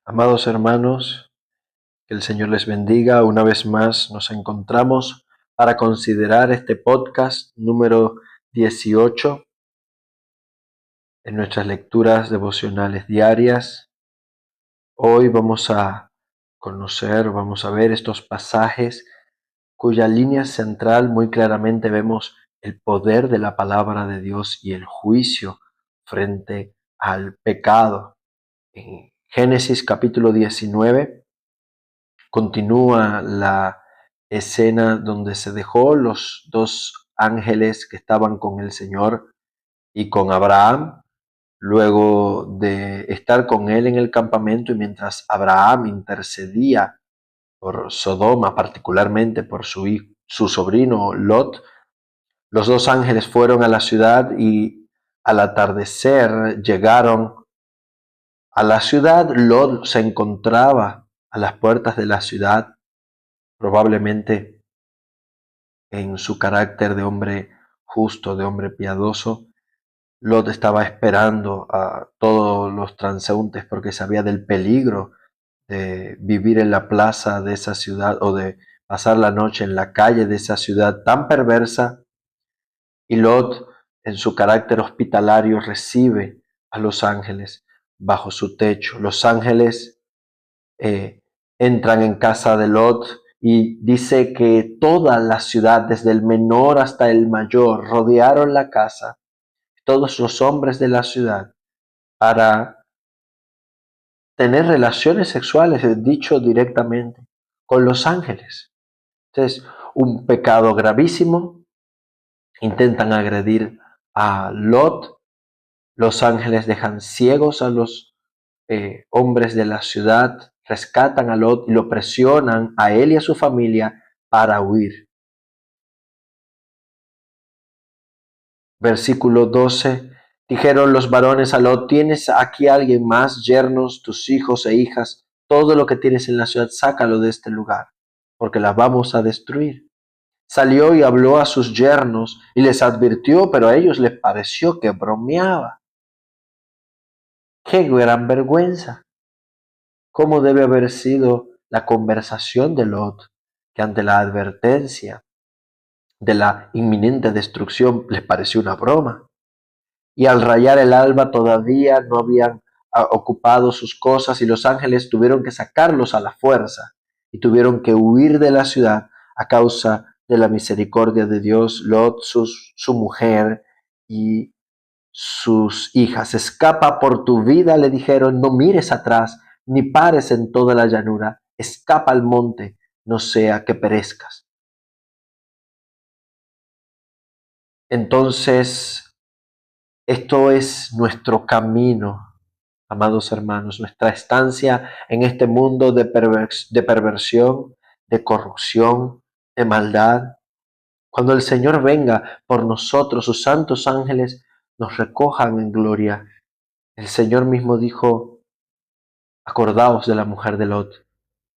Amados hermanos, que el Señor les bendiga. Una vez más nos encontramos para considerar este podcast número 18 en nuestras lecturas devocionales diarias. Hoy vamos a vamos a ver estos pasajes cuya línea central muy claramente vemos el poder de la palabra de Dios y el juicio frente al pecado. En Génesis capítulo 19 continúa la escena donde se dejó los dos ángeles que estaban con el Señor y con Abraham, luego de estar con él en el campamento, y mientras Abraham intercedía por Sodoma, particularmente por su sobrino Lot. Los dos ángeles fueron a la ciudad y al atardecer llegaron a la ciudad. Lot se encontraba a las puertas de la ciudad, probablemente en su carácter de hombre justo, de hombre piadoso. Lot estaba esperando a todos los transeúntes porque sabía del peligro de vivir en la plaza de esa ciudad o de pasar la noche en la calle de esa ciudad tan perversa. Y Lot, en su carácter hospitalario, recibe a los ángeles bajo su techo. Los ángeles entran en casa de Lot y dice que toda la ciudad, desde el menor hasta el mayor, rodearon la casa, todos los hombres de la ciudad, para tener relaciones sexuales, dicho directamente, con los ángeles. Entonces, un pecado gravísimo. Intentan agredir a Lot. Los ángeles dejan ciegos a los hombres de la ciudad, rescatan a Lot y lo presionan a él y a su familia para huir. Versículo 12. Dijeron los varones a Lot: ¿tienes aquí alguien más, yernos, tus hijos e hijas? Todo lo que tienes en la ciudad, sácalo de este lugar, porque la vamos a destruir. Salió y habló a sus yernos y les advirtió, pero a ellos les pareció que bromeaba. ¡Qué gran vergüenza! ¿Cómo debe haber sido la conversación de Lot, que ante la advertencia de la inminente destrucción les pareció una broma? Y al rayar el alba todavía no habían ocupado sus cosas, y los ángeles tuvieron que sacarlos a la fuerza y tuvieron que huir de la ciudad a causa de la misericordia de Dios. Lot, su mujer y sus hijas: escapa por tu vida, le dijeron, no mires atrás, ni pares en toda la llanura, escapa al monte, no sea que perezcas. Entonces, esto es nuestro camino, amados hermanos, nuestra estancia en este mundo de perversión, de corrupción, de maldad. Cuando el Señor venga por nosotros, sus santos ángeles nos recojan en gloria. El Señor mismo dijo: acordaos de la mujer de Lot,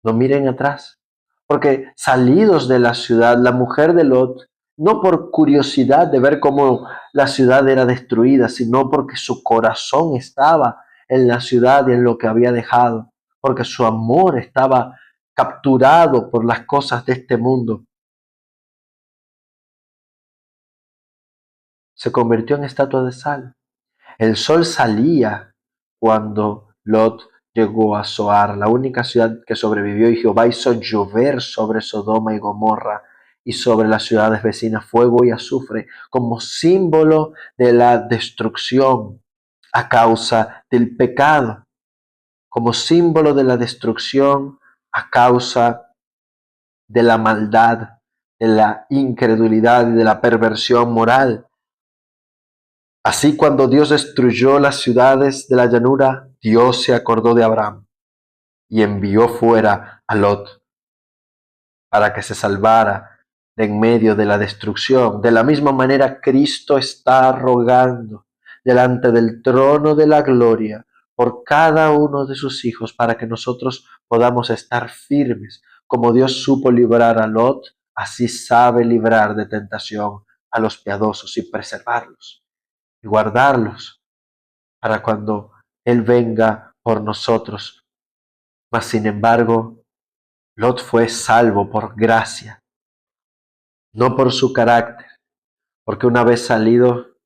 no miren atrás, porque salidos de la ciudad, la mujer de Lot, no por curiosidad de ver cómo la ciudad era destruida, sino porque su corazón estaba en la ciudad y en lo que había dejado, porque su amor estaba capturado por las cosas de este mundo, se convirtió en estatua de sal. El sol salía cuando Lot llegó a Zoar, la única ciudad que sobrevivió, y Jehová hizo llover sobre Sodoma y Gomorra y sobre las ciudades vecinas fuego y azufre, como símbolo de la destrucción a causa del pecado, como símbolo de la destrucción a causa de la maldad, de la incredulidad y de la perversión moral. Así, cuando Dios destruyó las ciudades de la llanura, Dios se acordó de Abraham y envió fuera a Lot para que se salvara de en medio de la destrucción. De la misma manera, Cristo está rogando delante del trono de la gloria por cada uno de sus hijos, para que nosotros podamos estar firmes. Como Dios supo librar a Lot, así sabe librar de tentación a los piadosos y preservarlos y guardarlos para cuando Él venga por nosotros. Mas sin embargo, Lot fue salvo por gracia, no por su carácter, porque una vez salido,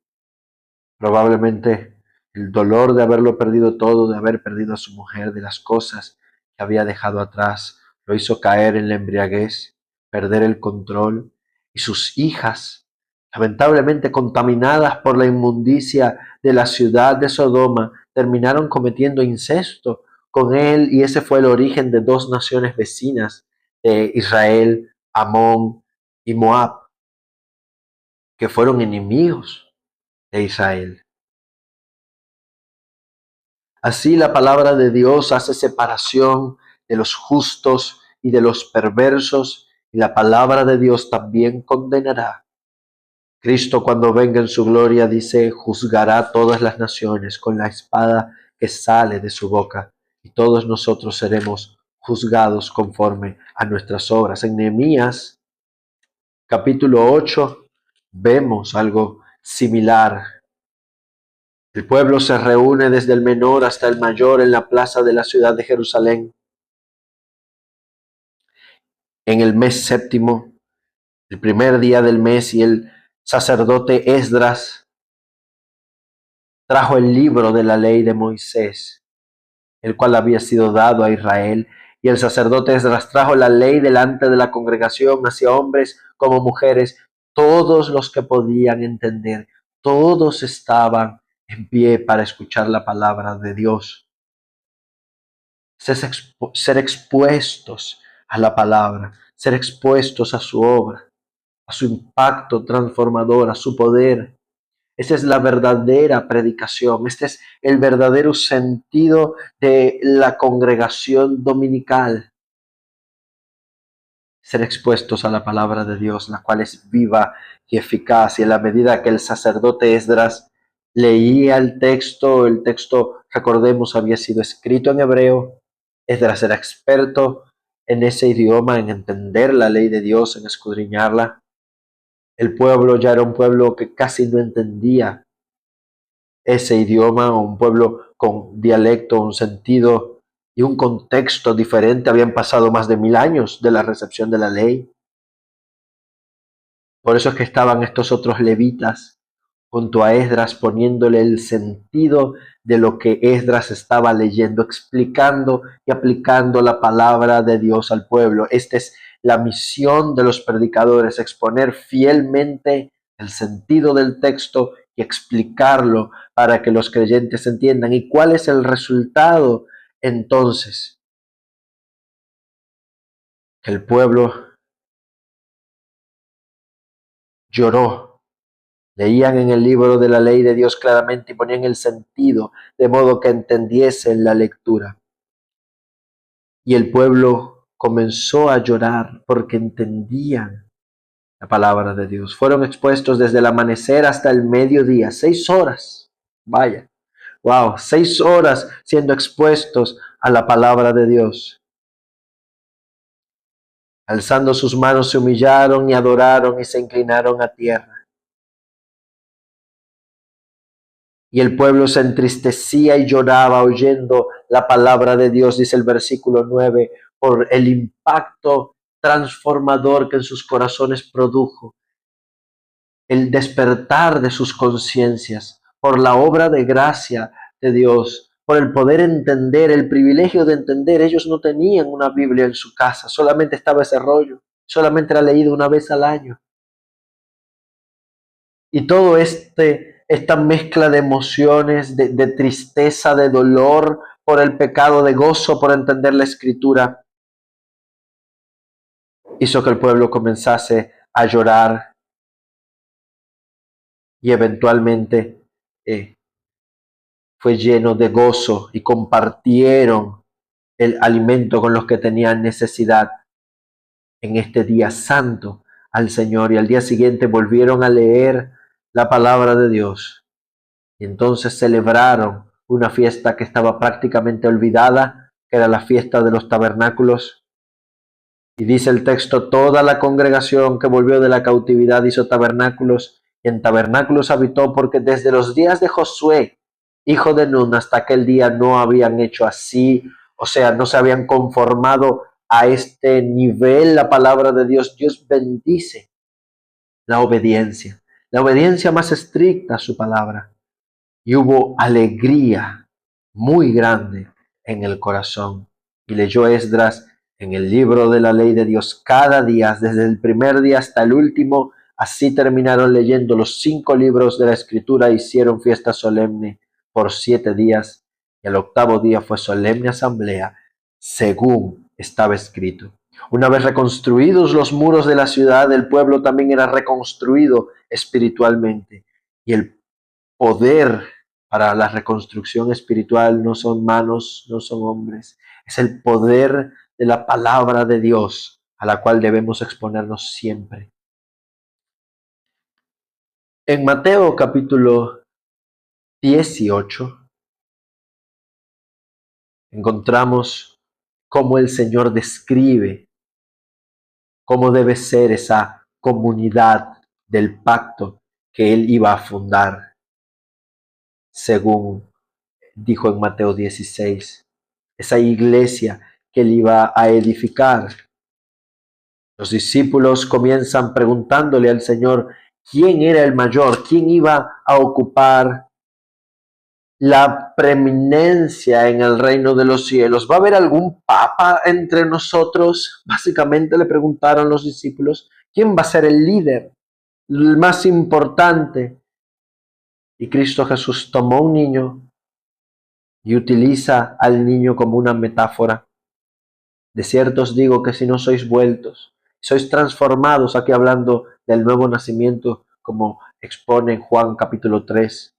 probablemente el dolor de haberlo perdido todo, de haber perdido a su mujer, de las cosas que había dejado atrás, lo hizo caer en la embriaguez, perder el control, y sus hijas, lamentablemente contaminadas por la inmundicia de la ciudad de Sodoma, terminaron cometiendo incesto con él, y ese fue el origen de dos naciones vecinas de Israel, Amón y Moab, que fueron enemigos de Israel. Así la palabra de Dios hace separación de los justos y de los perversos, y la palabra de Dios también condenará. Cristo, cuando venga en su gloria, dice, juzgará todas las naciones con la espada que sale de su boca, y todos nosotros seremos juzgados conforme a nuestras obras. En Nehemías capítulo 8 vemos algo similar. El pueblo se reúne desde el menor hasta el mayor en la plaza de la ciudad de Jerusalén. En el mes séptimo, el primer día del mes, y el sacerdote Esdras trajo el libro de la ley de Moisés, el cual había sido dado a Israel. Y el sacerdote Esdras trajo la ley delante de la congregación, hacia hombres como mujeres, todos los que podían entender. Todos estaban en pie para escuchar la palabra de Dios. Ser expuestos a la palabra, ser expuestos a su obra, a su impacto transformador, a su poder. Esa es la verdadera predicación. Este es el verdadero sentido de la congregación dominical. Ser expuestos a la palabra de Dios, la cual es viva y eficaz. Y en la medida que el sacerdote Esdras leía el texto, recordemos, había sido escrito en hebreo. Esdras era experto en ese idioma, en entender la ley de Dios, en escudriñarla. El pueblo ya era un pueblo que casi no entendía ese idioma, un pueblo con dialecto, un sentido y un contexto diferente. Habían pasado más de 1000 años de la recepción de la ley. Por eso es que estaban estos otros levitas junto a Esdras, poniéndole el sentido de lo que Esdras estaba leyendo, explicando y aplicando la palabra de Dios al pueblo. Esta es la misión de los predicadores, exponer fielmente el sentido del texto y explicarlo para que los creyentes entiendan. ¿Y cuál es el resultado entonces? Que el pueblo lloró. Leían en el libro de la ley de Dios claramente y ponían el sentido, de modo que entendiesen la lectura. Y el pueblo comenzó a llorar porque entendían la palabra de Dios. Fueron expuestos desde el amanecer hasta el mediodía, 6 horas. Vaya, wow, 6 horas siendo expuestos a la palabra de Dios. Alzando sus manos se humillaron y adoraron y se inclinaron a tierra. Y el pueblo se entristecía y lloraba oyendo la palabra de Dios, dice el versículo 9, por el impacto transformador que en sus corazones produjo, el despertar de sus conciencias, por la obra de gracia de Dios, por el poder entender, el privilegio de entender. Ellos no tenían una Biblia en su casa, solamente estaba ese rollo, solamente era leído una vez al año. Y todo esta mezcla de emociones, de tristeza, de dolor por el pecado, de gozo por entender la escritura, hizo que el pueblo comenzase a llorar y eventualmente fue lleno de gozo y compartieron el alimento con los que tenían necesidad en este día santo al Señor. Y al día siguiente volvieron a leer la palabra de Dios. Y entonces celebraron una fiesta que estaba prácticamente olvidada, que era la fiesta de los tabernáculos. Y dice el texto, toda la congregación que volvió de la cautividad hizo tabernáculos, y en tabernáculos habitó, porque desde los días de Josué, hijo de Nun, hasta aquel día no habían hecho así o sea, no se habían conformado a este nivel la palabra de Dios. Dios bendice la obediencia más estricta a su palabra. Y hubo alegría muy grande en el corazón. Y leyó Esdras en el libro de la ley de Dios cada día, desde el primer día hasta el último. Así terminaron leyendo los 5 libros de la Escritura, hicieron fiesta solemne por 7 días, y el octavo día fue solemne asamblea, según estaba escrito. Una vez reconstruidos los muros de la ciudad, el pueblo también era reconstruido espiritualmente. Y el poder para la reconstrucción espiritual no son manos, no son hombres. Es el poder de la palabra de Dios a la cual debemos exponernos siempre. En Mateo capítulo 18 encontramos cómo el Señor describe cómo debe ser esa comunidad del pacto que Él iba a fundar, según dijo en Mateo 16, esa iglesia que Él iba a edificar. Los discípulos comienzan preguntándole al Señor quién era el mayor, quién iba a ocupar la preeminencia en el reino de los cielos. ¿Va a haber algún papa entre nosotros? Básicamente le preguntaron los discípulos, ¿quién va a ser el líder, el más importante? Y Cristo Jesús tomó un niño y utiliza al niño como una metáfora. De cierto os digo que si no sois vueltos, sois transformados, aquí hablando del nuevo nacimiento, como expone en Juan capítulo 3,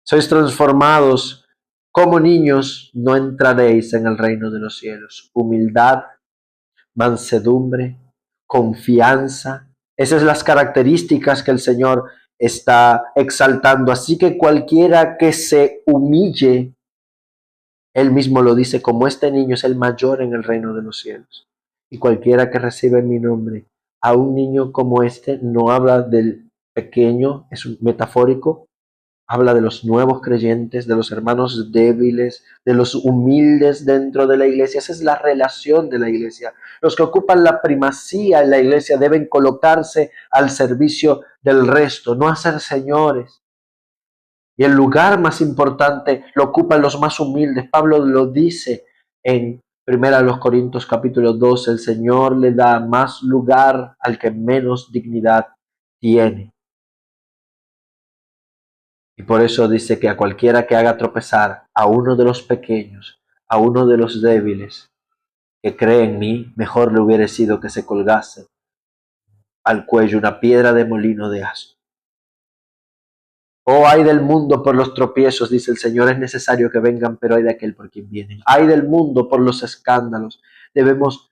sois transformados como niños, no entraréis en el reino de los cielos. Humildad, mansedumbre, confianza, esas son las características que el Señor está exaltando. Así que cualquiera que se humille, Él mismo lo dice, como este niño es el mayor en el reino de los cielos. Y cualquiera que recibe mi nombre, a un niño como este, no habla del pequeño, es un metafórico, habla de los nuevos creyentes, de los hermanos débiles, de los humildes dentro de la iglesia. Esa es la relación de la iglesia. Los que ocupan la primacía en la iglesia deben colocarse al servicio del resto, no hacer señores. Y el lugar más importante lo ocupan los más humildes. Pablo lo dice en 1 Corintios capítulo 12, el Señor le da más lugar al que menos dignidad tiene. Y por eso dice que a cualquiera que haga tropezar a uno de los pequeños, a uno de los débiles, que cree en mí, mejor le hubiera sido que se colgase al cuello una piedra de molino de asno. Oh, ay del mundo por los tropiezos, dice el Señor, es necesario que vengan, pero ay de aquel por quien vienen. Ay del mundo por los escándalos. Debemos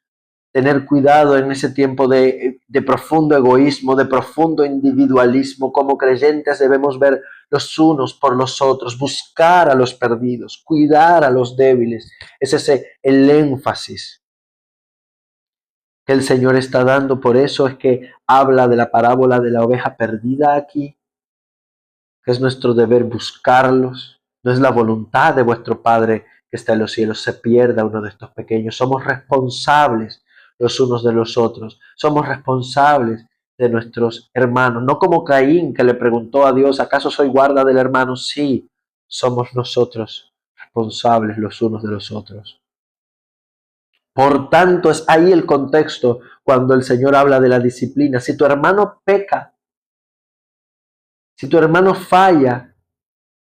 tener cuidado en ese tiempo de profundo egoísmo, de profundo individualismo. Como creyentes debemos ver los unos por los otros, buscar a los perdidos, cuidar a los débiles. Es ese el énfasis que el Señor está dando. Por eso es que habla de la parábola de la oveja perdida aquí, que es nuestro deber buscarlos. No es la voluntad de vuestro Padre que está en los cielos se pierda uno de estos pequeños. Somos responsables los unos de los otros. Somos responsables de nuestros hermanos. No como Caín, que le preguntó a Dios, ¿acaso soy guarda del hermano? Sí, somos nosotros responsables los unos de los otros. Por tanto, es ahí el contexto cuando el Señor habla de la disciplina. Si tu hermano peca, si tu hermano falla,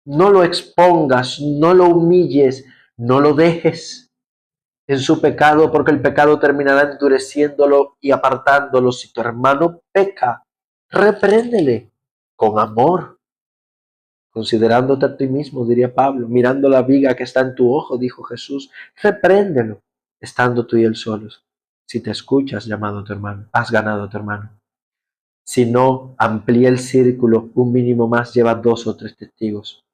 no lo expongas, no lo humilles, no lo dejes en su pecado, porque el pecado terminará endureciéndolo y apartándolo. Si tu hermano peca, repréndele con amor, considerándote a ti mismo, diría Pablo, mirando la viga que está en tu ojo, dijo Jesús, repréndelo, estando tú y él solos. Si te escuchas, llamado a tu hermano, has ganado a tu hermano. Si no, amplía el círculo, un mínimo más, lleva 2 o 3 testigos.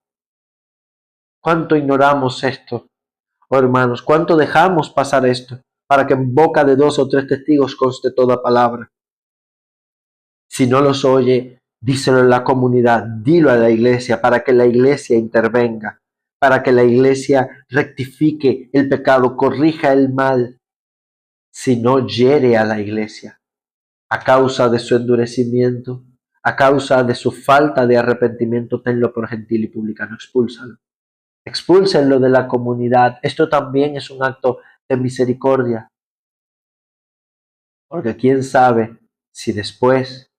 ¿Cuánto ignoramos esto? Oh, hermanos, ¿cuánto dejamos pasar esto para que en boca de 2 o 3 testigos conste toda palabra? Si no los oye, díselo en la comunidad, dilo a la iglesia para que la iglesia intervenga. para que la iglesia rectifique el pecado, corrija el mal, sino hiere a la iglesia a causa de su endurecimiento, a causa de su falta de arrepentimiento. Tenlo por gentil y publicano, expúlsalo. Expúlsenlo de la comunidad. Esto también es un acto de misericordia, porque quién sabe si después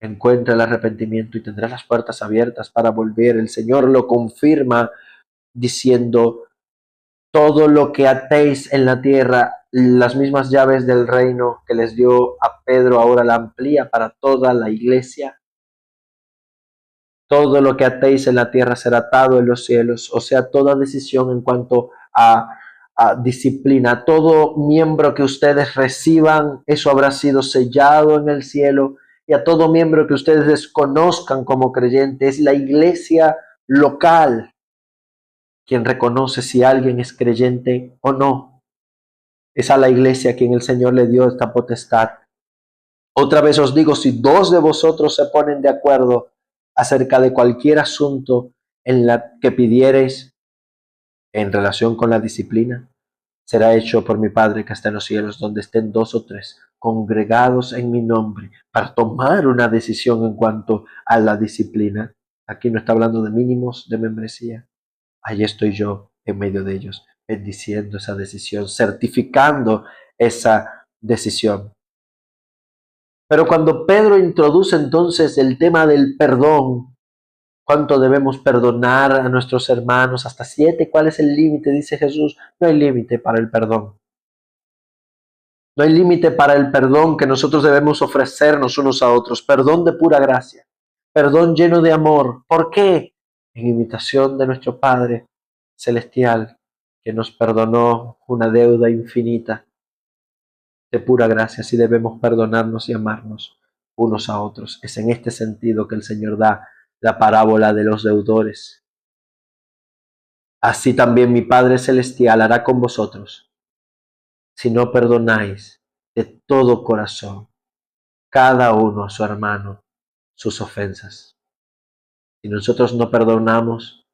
encuentra el arrepentimiento y tendrá las puertas abiertas para volver. El Señor lo confirma diciendo: todo lo que atéis en la tierra, las mismas llaves del reino que les dio a Pedro, ahora la amplía para toda la iglesia. Todo lo que atéis en la tierra será atado en los cielos. O sea, toda decisión en cuanto a disciplina, todo miembro que ustedes reciban, eso habrá sido sellado en el cielo. Y a todo miembro que ustedes desconozcan como creyentes, la iglesia local quien reconoce si alguien es creyente o no. Es a la iglesia a quien el Señor le dio esta potestad. Otra vez os digo, si dos de vosotros se ponen de acuerdo acerca de cualquier asunto en la que pidiereis en relación con la disciplina, será hecho por mi Padre que está en los cielos, donde estén dos o tres congregados en mi nombre para tomar una decisión en cuanto a la disciplina. Aquí no está hablando de mínimos de membresía. Allí estoy yo en medio de ellos, bendiciendo esa decisión, certificando esa decisión. Pero cuando Pedro introduce entonces el tema del perdón, ¿cuánto debemos perdonar a nuestros hermanos? ¿Hasta 7? ¿Cuál es el límite? Dice Jesús, no hay límite para el perdón. No hay límite para el perdón que nosotros debemos ofrecernos unos a otros. Perdón de pura gracia. Perdón lleno de amor. ¿Por qué? En imitación de nuestro Padre Celestial, que nos perdonó una deuda infinita de pura gracia. Así debemos perdonarnos y amarnos unos a otros. Es en este sentido que el Señor da la parábola de los deudores. Así también mi Padre Celestial hará con vosotros, si no perdonáis de todo corazón cada uno a su hermano sus ofensas. Si nosotros no perdonamos,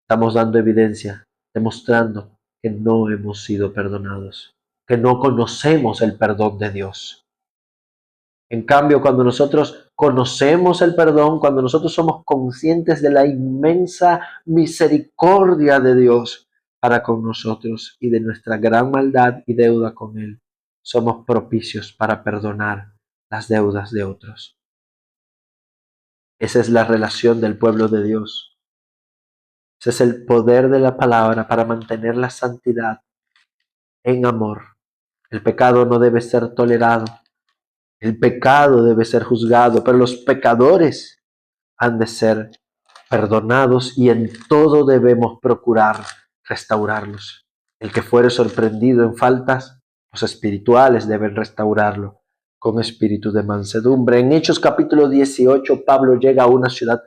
estamos dando evidencia, demostrando que no hemos sido perdonados, que no conocemos el perdón de Dios. En cambio, cuando nosotros conocemos el perdón, cuando nosotros somos conscientes de la inmensa misericordia de Dios para con nosotros y de nuestra gran maldad y deuda con Él, somos propicios para perdonar las deudas de otros. Esa es la relación del pueblo de Dios. Ese es el poder de la palabra para mantener la santidad en amor. El pecado no debe ser tolerado. El pecado debe ser juzgado, pero los pecadores han de ser perdonados y en todo debemos procurar restaurarlos. El que fuere sorprendido en faltas, los espirituales deben restaurarlo con espíritu de mansedumbre. En Hechos capítulo 18, Pablo llega a una ciudad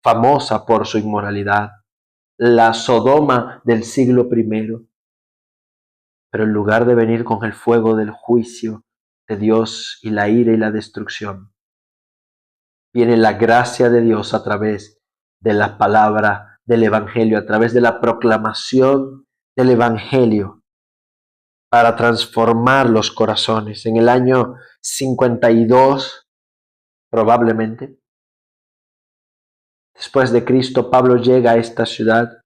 famosa por su inmoralidad, la Sodoma del siglo I. Pero en lugar de venir con el fuego del juicio de Dios y la ira y la destrucción, viene la gracia de Dios a través de la palabra del Evangelio, a través de la proclamación del Evangelio, para transformar los corazones. En el año 52, probablemente, después de Cristo, Pablo llega a esta ciudad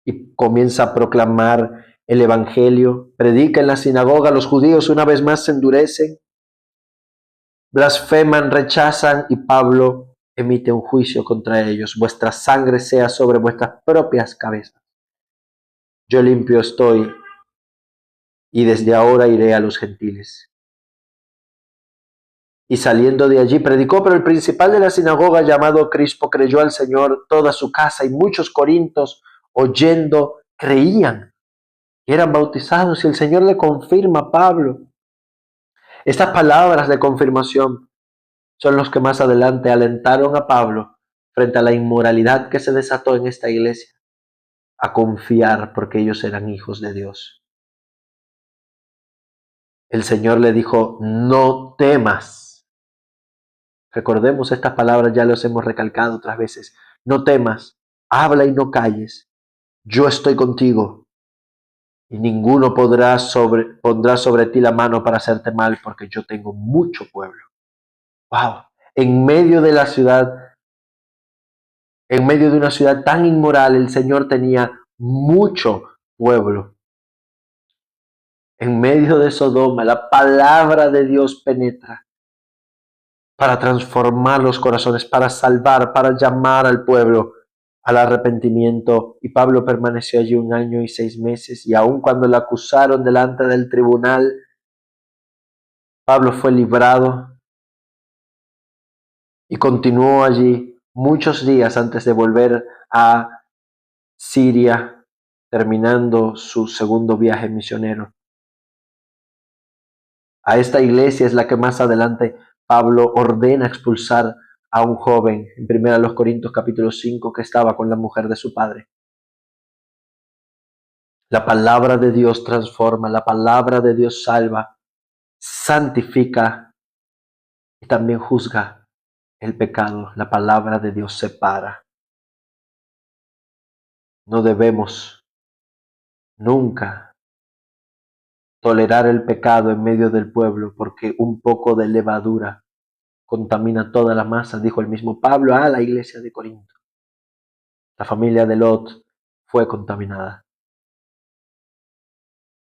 y comienza a proclamar el Evangelio, predica en la sinagoga, los judíos una vez más se endurecen, blasfeman, rechazan y Pablo emite un juicio contra ellos. Vuestra sangre sea sobre vuestras propias cabezas. Yo limpio estoy y desde ahora iré a los gentiles. Y saliendo de allí predicó, pero el principal de la sinagoga, llamado Crispo, creyó al Señor, toda su casa, y muchos corintios, oyendo, creían y eran bautizados, y el Señor le confirma a Pablo. Estas palabras de confirmación son los que más adelante alentaron a Pablo frente a la inmoralidad que se desató en esta iglesia, a confiar porque ellos eran hijos de Dios. El Señor le dijo, no temas. Recordemos estas palabras, ya las hemos recalcado otras veces. No temas, habla y no calles, yo estoy contigo, y ninguno pondrá sobre ti la mano para hacerte mal, porque yo tengo mucho pueblo. Wow, en medio de la ciudad, en medio de una ciudad tan inmoral, el Señor tenía mucho pueblo. En medio de Sodoma, la palabra de Dios penetra para transformar los corazones, para salvar, para llamar al pueblo al arrepentimiento. Y Pablo permaneció allí 1 año y 6 meses, y aun cuando le acusaron delante del tribunal, Pablo fue librado y continuó allí muchos días antes de volver a Siria, terminando su segundo viaje misionero. A esta iglesia es la que más adelante Pablo ordena expulsar a un joven, en 1 Corintios capítulo 5, que estaba con la mujer de su padre. La palabra de Dios transforma, la palabra de Dios salva, santifica y también juzga el pecado. La palabra de Dios separa. No debemos nunca tolerar el pecado en medio del pueblo, porque un poco de levadura contamina toda la masa, dijo el mismo Pablo a la iglesia de Corinto. La familia de Lot fue contaminada,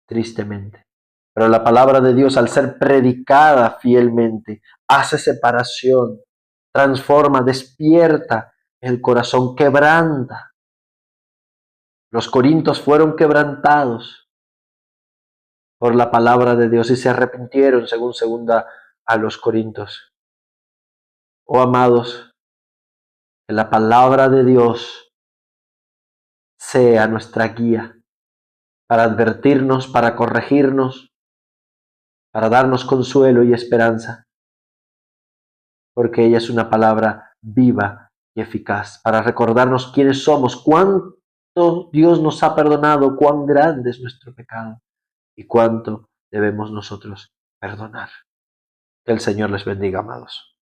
tristemente. Pero la palabra de Dios, al ser predicada fielmente, hace separación, transforma, despierta el corazón, quebranta. Los corintios fueron quebrantados por la palabra de Dios y se arrepintieron, según segunda a los corintios. Oh amados, que la palabra de Dios sea nuestra guía para advertirnos, para corregirnos, para darnos consuelo y esperanza, porque ella es una palabra viva y eficaz, para recordarnos quiénes somos, cuánto Dios nos ha perdonado, cuán grande es nuestro pecado y cuánto debemos nosotros perdonar. Que el Señor les bendiga, amados.